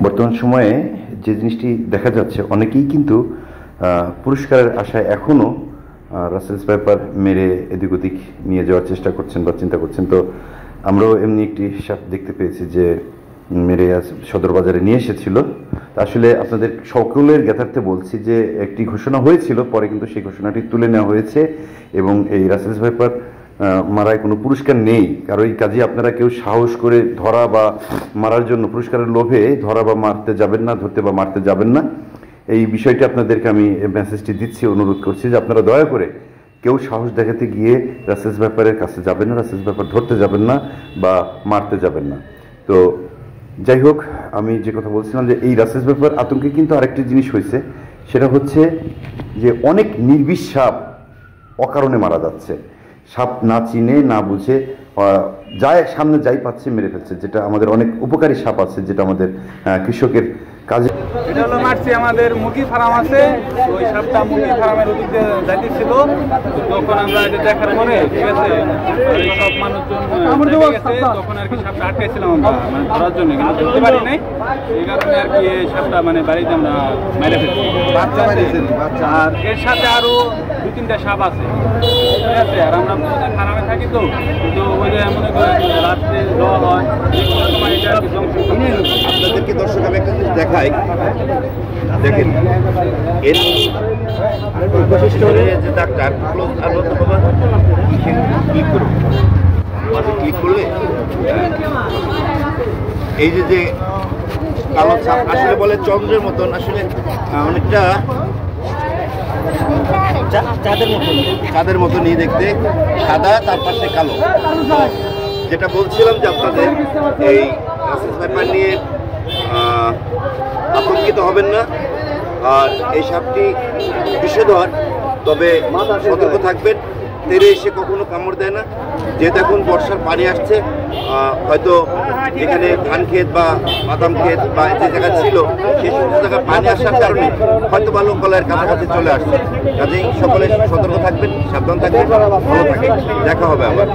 বর্তমান সময়ে যে জিনিসটি দেখা যাচ্ছে, অনেকেই কিন্তু পুরস্কারের আশায় এখনও রাসেলস ভাইপার মেরে এদিক ওদিক নিয়ে যাওয়ার চেষ্টা করছেন বা চিন্তা করছেন। তো আমরাও এমনি একটি সাপ দেখতে পেয়েছি যে মেরে সদর বাজারে নিয়ে এসেছিল। আসলে আপনাদের সকলের জ্ঞাতার্থে বলছি যে একটি ঘোষণা হয়েছিল, পরে কিন্তু সেই ঘোষণাটি তুলে নেওয়া হয়েছে এবং এই রাসেলস ভাইপার মারায় কোনো পুরস্কার নেই। কারণ এই কাজে আপনারা কেউ সাহস করে ধরা বা মারার জন্য পুরস্কারের লোভে ধরা বা মারতে যাবেন না, ধরতে বা মারতে যাবেন না। এই বিষয়টি আপনাদেরকে আমি মেসেজটি দিচ্ছি, অনুরোধ করছি যে আপনারা দয়া করে কেউ সাহস দেখাতে গিয়ে রাসেলস ব্যাপারের কাছে যাবেন না, রাসেলস ব্যাপার ধরতে যাবেন না বা মারতে যাবেন না। তো যাই হোক, আমি যে কথা বলছিলাম যে এই রাসেলস ব্যাপার আতঙ্কে কিন্তু আরেকটি জিনিস হয়েছে, সেটা হচ্ছে যে অনেক নির্বিষ সাপ অকারণে মারা যাচ্ছে। সাপ না চিনে না বুঝে যায় সামনে যাই পাচ্ছে মেরে ফেলছে, যেটা আমাদের অনেক উপকারী সাপ আছে, যেটা আমাদের কৃষকের কাজে। এটা হলো মারছি, আমাদের মুরগি ফার্ম আছে, ওই সাপটা মুরগি ফার্মের ওদিক দিয়ে যাইতেছিল, তখন আমরা এটা দেখার পরে ঠিক আছে সব মানুষজন গেছে, তখন আর কি সাপটা আটকাইছিলাম আমরা মানে ধরার জন্য, কিন্তু ধরতে পারি নাই। এই কারণে আর কি এই সাপটা মানে বাড়িতে আমরা মেরে ফেলছি। আর এর সাথে আরো 2-3টা সাপ আছে, ঠিক আছে। আর আমরা ফার্মে থাকি তো, কিন্তু ওই যে মনে করেন রাত্রে যাওয়া হয়, সময় এটা আর কি আপনাদেরকে দর্শক আমি একটা জিনিস দেখাই, দেখেন এর যে ডাক্তার ক্লিক করুন, মাঝে ক্লিক করলে এই যে কালো ছাপ আসলে বলে চন্দ্রের মতন, আসলে অনেকটা চাঁদের মতনই দেখতে, সাদা তার পাশে কালো। যেটা বলছিলাম যে আপনাদের এই রাসেলস ভাইপার নিয়ে আতঙ্কিত হবেন না। আর এই সাপটি বিষধর, তবে সতর্ক থাকবেন, তেরে এসে কখনো কামড় দেয় না। যেহেতু এখন বর্ষার পানি আসছে, হয়তো এখানে ধান ক্ষেত বা বাদাম ক্ষেত বা যে জায়গা ছিল সেই সমস্ত জায়গায় পানি আসার কারণে হয়তো বা লোককলার কাছাকাছি চলে আসছে। কাজেই সকলে সতর্ক থাকবেন, সাবধান থাকবেন, ভালো থাকবেন। দেখা হবে আবার।